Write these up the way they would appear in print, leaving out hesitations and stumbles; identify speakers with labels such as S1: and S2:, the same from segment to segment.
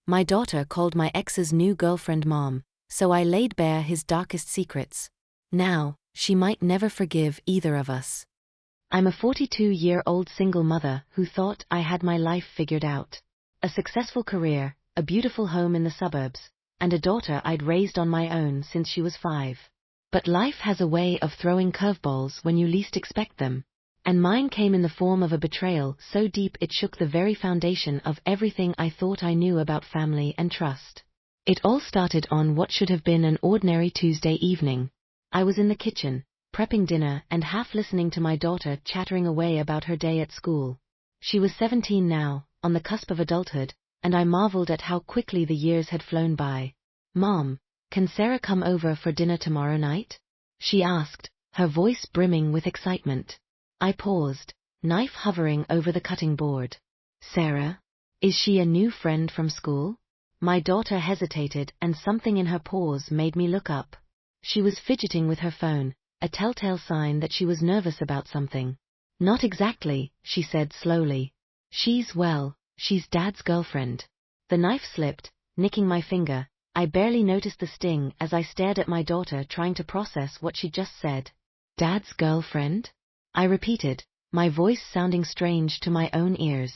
S1: My daughter called my ex's new girlfriend Mom, so I laid bare his darkest secrets. Now, she might never forgive either of us. I'm a 42-year-old single mother who thought I had my life figured out. A successful career, a beautiful home in the suburbs, and a daughter I'd raised on my own since she was 5. But life has a way of throwing curveballs when you least expect them. And mine came in the form of a betrayal so deep it shook the very foundation of everything I thought I knew about family and trust. It all started on what should have been an ordinary Tuesday evening. I was in the kitchen, prepping dinner and half listening to my daughter chattering away about her day at school. She was 17 now, on the cusp of adulthood, and I marveled at how quickly the years had flown by. "Mom, can Sarah come over for dinner tomorrow night?" she asked, her voice brimming with excitement. I paused, knife hovering over the cutting board. Sarah? Is she a new friend from school? My daughter hesitated, and something in her pause made me look up. She was fidgeting with her phone, a telltale sign that she was nervous about something. "Not exactly," she said slowly. She's Dad's girlfriend." The knife slipped, nicking my finger. I barely noticed the sting as I stared at my daughter trying to process what she just said. "Dad's girlfriend?" I repeated, my voice sounding strange to my own ears.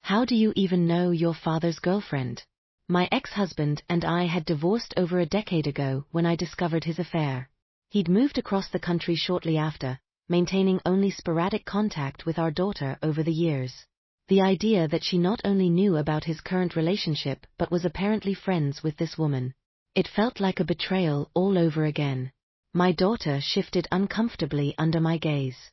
S1: "How do you even know your father's girlfriend?" My ex-husband and I had divorced over a decade ago when I discovered his affair. He'd moved across the country shortly after, maintaining only sporadic contact with our daughter over the years. The idea that she not only knew about his current relationship but was apparently friends with this woman. It felt like a betrayal all over again. My daughter shifted uncomfortably under my gaze.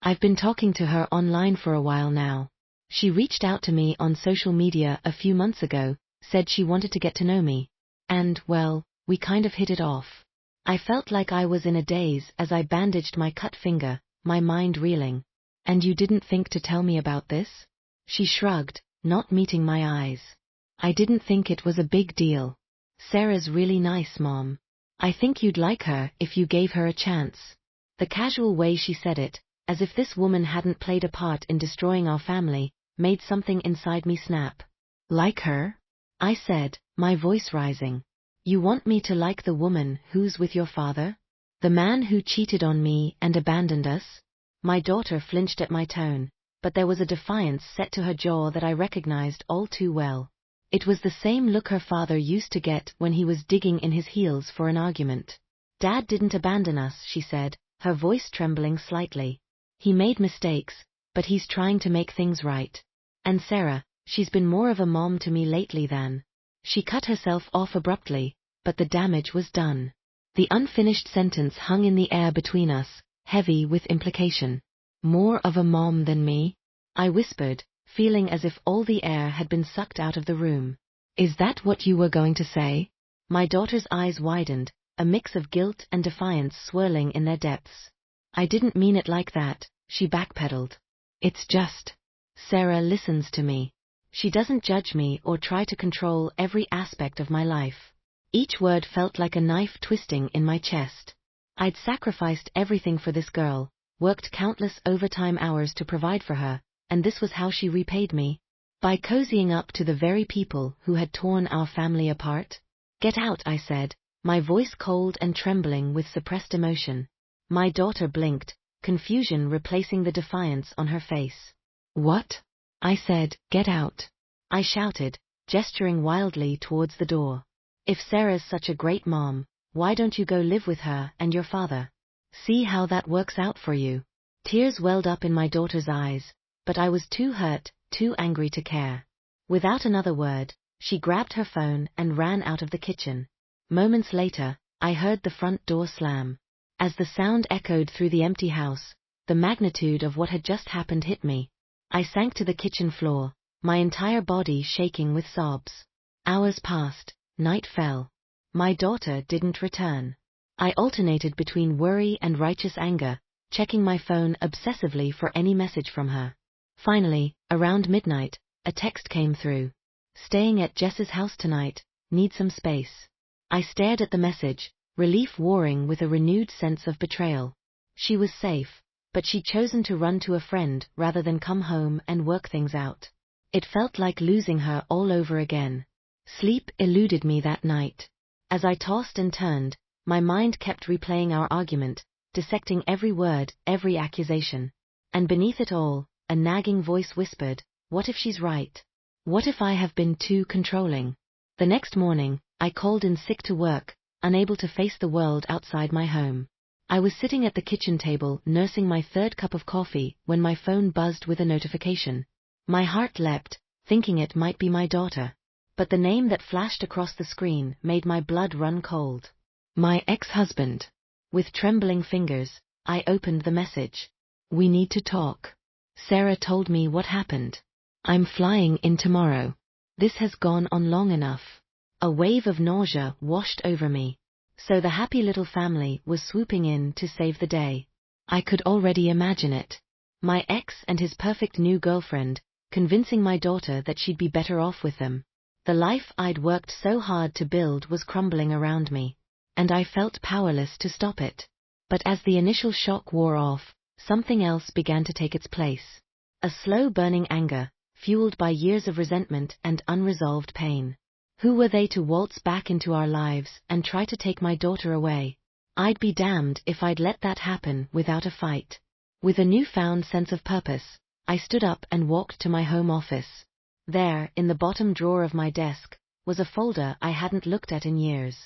S1: I've been talking to her online for a while now. She reached out to me on social media a few months ago, said she wanted to get to know me. And, well, we kind of hit it off. I felt like I was in a daze as I bandaged my cut finger, my mind reeling. "And you didn't think to tell me about this?" She shrugged, not meeting my eyes. "I didn't think it was a big deal. Sarah's really nice, Mom. I think you'd like her if you gave her a chance." The casual way she said it, as if this woman hadn't played a part in destroying our family, made something inside me snap. "Like her?" I said, my voice rising. "You want me to like the woman who's with your father? The man who cheated on me and abandoned us?" My daughter flinched at my tone, but there was a defiance set to her jaw that I recognized all too well. It was the same look her father used to get when he was digging in his heels for an argument. "Dad didn't abandon us," she said, her voice trembling slightly. "He made mistakes, but he's trying to make things right. And Sarah, she's been more of a mom to me lately than..." She cut herself off abruptly, but the damage was done. The unfinished sentence hung in the air between us, heavy with implication. "More of a mom than me?" I whispered, feeling as if all the air had been sucked out of the room. "Is that what you were going to say?" My daughter's eyes widened, a mix of guilt and defiance swirling in their depths. "I didn't mean it like that," she backpedaled. "It's just... Sarah listens to me. She doesn't judge me or try to control every aspect of my life." Each word felt like a knife twisting in my chest. I'd sacrificed everything for this girl, worked countless overtime hours to provide for her, and this was how she repaid me? By cozying up to the very people who had torn our family apart? "Get out," I said, my voice cold and trembling with suppressed emotion. My daughter blinked, confusion replacing the defiance on her face. "What?" I said, "Get out." I shouted, gesturing wildly towards the door. "If Sarah's such a great mom, why don't you go live with her and your father? See how that works out for you." Tears welled up in my daughter's eyes, but I was too hurt, too angry to care. Without another word, she grabbed her phone and ran out of the kitchen. Moments later, I heard the front door slam. As the sound echoed through the empty house, the magnitude of what had just happened hit me. I sank to the kitchen floor, my entire body shaking with sobs. Hours passed, night fell. My daughter didn't return. I alternated between worry and righteous anger, checking my phone obsessively for any message from her. Finally, around midnight, a text came through. "Staying at Jess's house tonight, need some space." I stared at the message, relief warring with a renewed sense of betrayal. She was safe, but she'd chosen to run to a friend rather than come home and work things out. It felt like losing her all over again. Sleep eluded me that night. As I tossed and turned, my mind kept replaying our argument, dissecting every word, every accusation. And beneath it all, a nagging voice whispered, "What if she's right? What if I have been too controlling?" The next morning, I called in sick to work, unable to face the world outside my home. I was sitting at the kitchen table nursing my third cup of coffee when my phone buzzed with a notification. My heart leapt, thinking it might be my daughter. But the name that flashed across the screen made my blood run cold. My ex-husband. With trembling fingers, I opened the message. "We need to talk. Sarah told me what happened. I'm flying in tomorrow. This has gone on long enough." A wave of nausea washed over me. So the happy little family was swooping in to save the day. I could already imagine it. My ex and his perfect new girlfriend, convincing my daughter that she'd be better off with them. The life I'd worked so hard to build was crumbling around me, and I felt powerless to stop it. But as the initial shock wore off, something else began to take its place. A slow-burning anger, fueled by years of resentment and unresolved pain. Who were they to waltz back into our lives and try to take my daughter away? I'd be damned if I'd let that happen without a fight. With a newfound sense of purpose, I stood up and walked to my home office. There, in the bottom drawer of my desk, was a folder I hadn't looked at in years.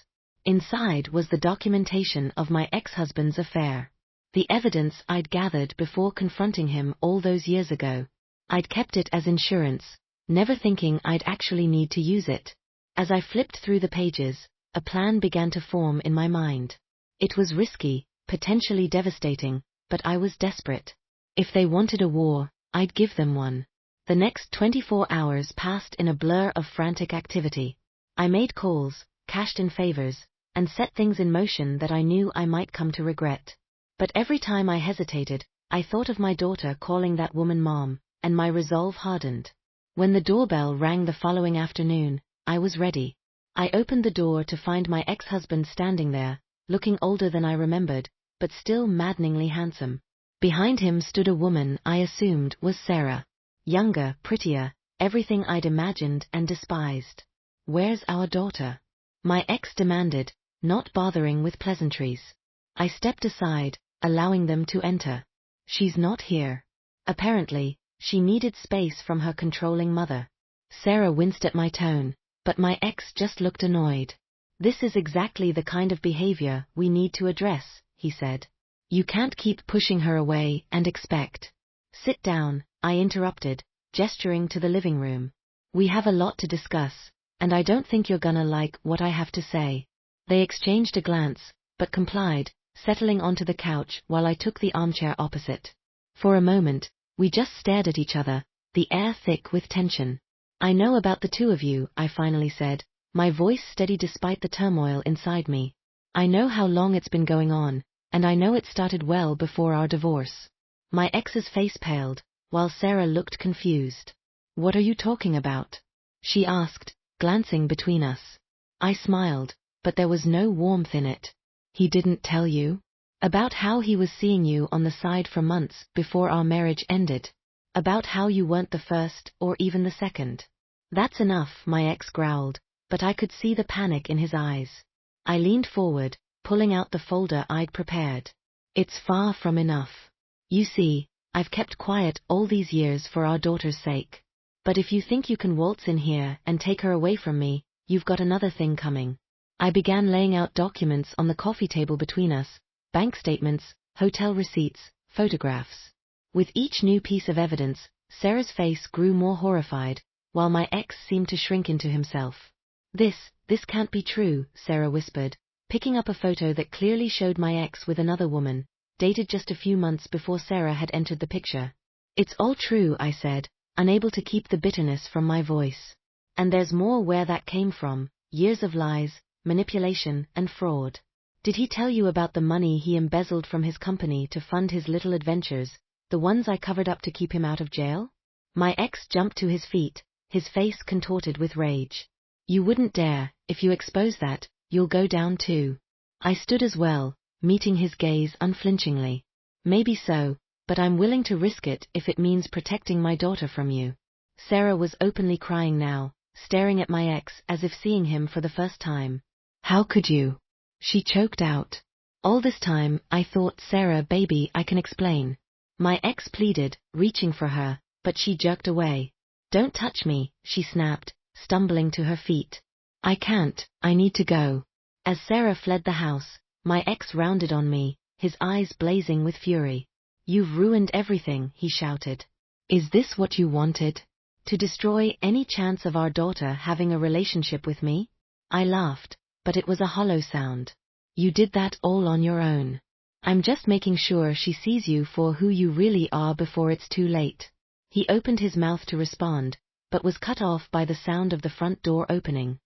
S1: Inside was the documentation of my ex-husband's affair. The evidence I'd gathered before confronting him all those years ago. I'd kept it as insurance, never thinking I'd actually need to use it. As I flipped through the pages, a plan began to form in my mind. It was risky, potentially devastating, but I was desperate. If they wanted a war, I'd give them one. The next 24 hours passed in a blur of frantic activity. I made calls, cashed in favors, and set things in motion that I knew I might come to regret. But every time I hesitated, I thought of my daughter calling that woman Mom, and my resolve hardened. When the doorbell rang the following afternoon, I was ready. I opened the door to find my ex-husband standing there, looking older than I remembered, but still maddeningly handsome. Behind him stood a woman I assumed was Sarah. Younger, prettier, everything I'd imagined and despised. "Where's our daughter?" my ex demanded, not bothering with pleasantries. I stepped aside, allowing them to enter. "She's not here." Apparently, she needed space from her controlling mother. Sarah winced at my tone, but my ex just looked annoyed. "This is exactly the kind of behavior we need to address," he said. "You can't keep pushing her away and expect." "Sit down," I interrupted, gesturing to the living room. "We have a lot to discuss, and I don't think you're gonna like what I have to say." They exchanged a glance, but complied, settling onto the couch while I took the armchair opposite. For a moment, we just stared at each other, the air thick with tension. "I know about the two of you," I finally said, my voice steady despite the turmoil inside me. "I know how long it's been going on, and I know it started well before our divorce." My ex's face paled, while Sarah looked confused. "What are you talking about?" she asked, glancing between us. I smiled, but there was no warmth in it. "He didn't tell you? About how he was seeing you on the side for months before our marriage ended? About how you weren't the first or even the second?" "That's enough," my ex growled, but I could see the panic in his eyes. I leaned forward, pulling out the folder I'd prepared. "It's far from enough. You see, I've kept quiet all these years for our daughter's sake. But if you think you can waltz in here and take her away from me, you've got another thing coming." I began laying out documents on the coffee table between us, bank statements, hotel receipts, photographs. With each new piece of evidence, Sarah's face grew more horrified, while my ex seemed to shrink into himself. This can't be true," Sarah whispered, picking up a photo that clearly showed my ex with another woman, dated just a few months before Sarah had entered the picture. "It's all true," I said, unable to keep the bitterness from my voice. "And there's more where that came from, years of lies, manipulation, and fraud. Did he tell you about the money he embezzled from his company to fund his little adventures, the ones I covered up to keep him out of jail?" My ex jumped to his feet, his face contorted with rage. "You wouldn't dare. If you expose that, you'll go down too." I stood as well, meeting his gaze unflinchingly. "Maybe so, but I'm willing to risk it if it means protecting my daughter from you." Sarah was openly crying now, staring at my ex as if seeing him for the first time. "How could you?" she choked out. "All this time, I thought, Sarah, baby, I can explain." My ex pleaded, reaching for her, but she jerked away. "Don't touch me," she snapped, stumbling to her feet. "I can't, I need to go." As Sarah fled the house, my ex rounded on me, his eyes blazing with fury. "You've ruined everything," he shouted. "Is this what you wanted? To destroy any chance of our daughter having a relationship with me?" I laughed, but it was a hollow sound. "You did that all on your own. I'm just making sure she sees you for who you really are before it's too late." He opened his mouth to respond, but was cut off by the sound of the front door opening.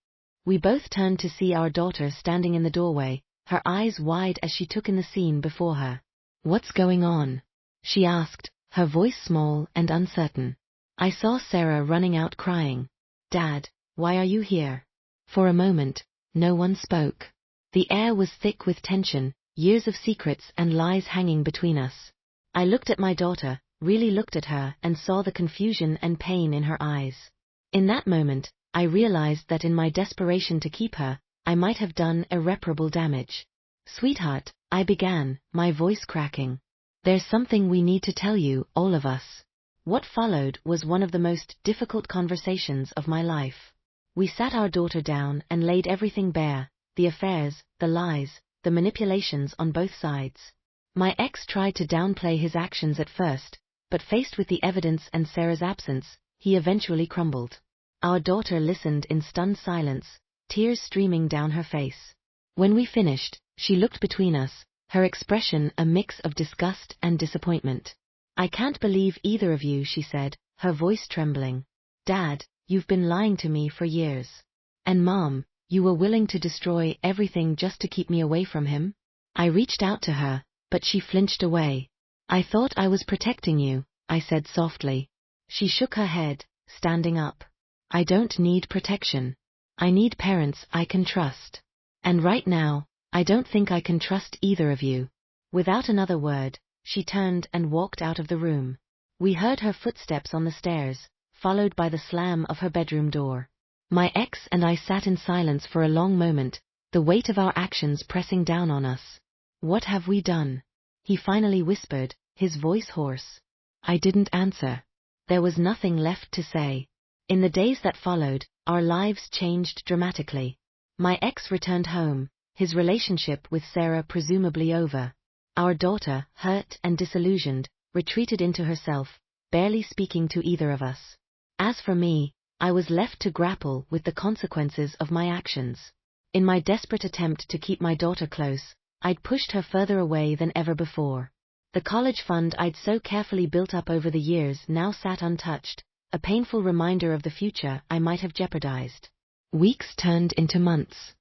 S1: We both turned to see our daughter standing in the doorway, her eyes wide as she took in the scene before her. "What's going on?" she asked, her voice small and uncertain. I saw Sarah running out crying. "Dad, why are you here?" For a moment, no one spoke. The air was thick with tension, years of secrets and lies hanging between us. I looked at my daughter, really looked at her, and saw the confusion and pain in her eyes. In that moment, I realized that in my desperation to keep her, I might have done irreparable damage. "Sweetheart," I began, my voice cracking. "There's something we need to tell you, all of us." What followed was one of the most difficult conversations of my life. We sat our daughter down and laid everything bare, the affairs, the lies, the manipulations on both sides. My ex tried to downplay his actions at first, but faced with the evidence and Sarah's absence, he eventually crumbled. Our daughter listened in stunned silence, tears streaming down her face. When we finished, she looked between us, her expression a mix of disgust and disappointment. "I can't believe either of you," she said, her voice trembling. "Dad, you've been lying to me for years. And Mom, you were willing to destroy everything just to keep me away from him?" I reached out to her, but she flinched away. "I thought I was protecting you," I said softly. She shook her head, standing up. "I don't need protection. I need parents I can trust. And right now, I don't think I can trust either of you." Without another word, she turned and walked out of the room. We heard her footsteps on the stairs, followed by the slam of her bedroom door. My ex and I sat in silence for a long moment, the weight of our actions pressing down on us. "What have we done?" he finally whispered, his voice hoarse. I didn't answer. There was nothing left to say. In the days that followed, our lives changed dramatically. My ex returned home, his relationship with Sarah presumably over. Our daughter, hurt and disillusioned, retreated into herself, barely speaking to either of us. As for me, I was left to grapple with the consequences of my actions. In my desperate attempt to keep my daughter close, I'd pushed her further away than ever before. The college fund I'd so carefully built up over the years now sat untouched, a painful reminder of the future I might have jeopardized. Weeks turned into months.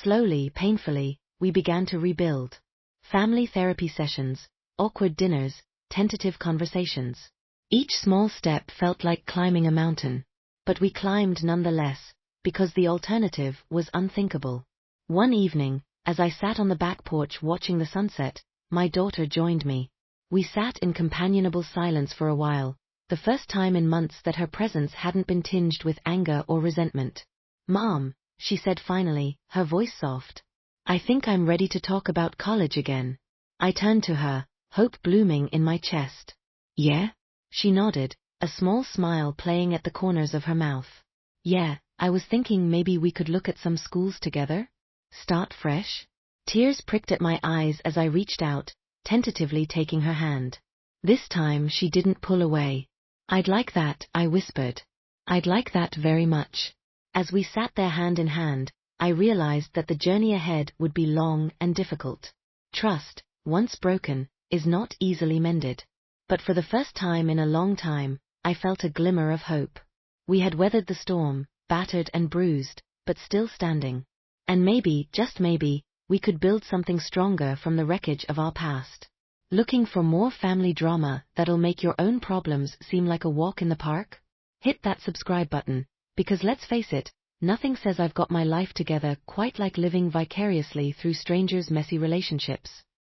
S1: Slowly, painfully, we began to rebuild. Family therapy sessions, awkward dinners, tentative conversations. Each small step felt like climbing a mountain. But we climbed nonetheless, because the alternative was unthinkable. One evening, as I sat on the back porch watching the sunset, my daughter joined me. We sat in companionable silence for a while, the first time in months that her presence hadn't been tinged with anger or resentment. "Mom," she said finally, her voice soft. "I think I'm ready to talk about college again." I turned to her, hope blooming in my chest. "Yeah?" She nodded, a small smile playing at the corners of her mouth. "Yeah, I was thinking maybe we could look at some schools together? Start fresh?" Tears pricked at my eyes as I reached out, tentatively taking her hand. This time she didn't pull away. "I'd like that," I whispered. "I'd like that very much." As we sat there hand in hand, I realized that the journey ahead would be long and difficult. Trust, once broken, is not easily mended. But for the first time in a long time, I felt a glimmer of hope. We had weathered the storm, battered and bruised, but still standing. And maybe, just maybe, we could build something stronger from the wreckage of our past. Looking for more family drama that'll make your own problems seem like a walk in the park? Hit that subscribe button, because let's face it, nothing says I've got my life together quite like living vicariously through strangers' messy relationships.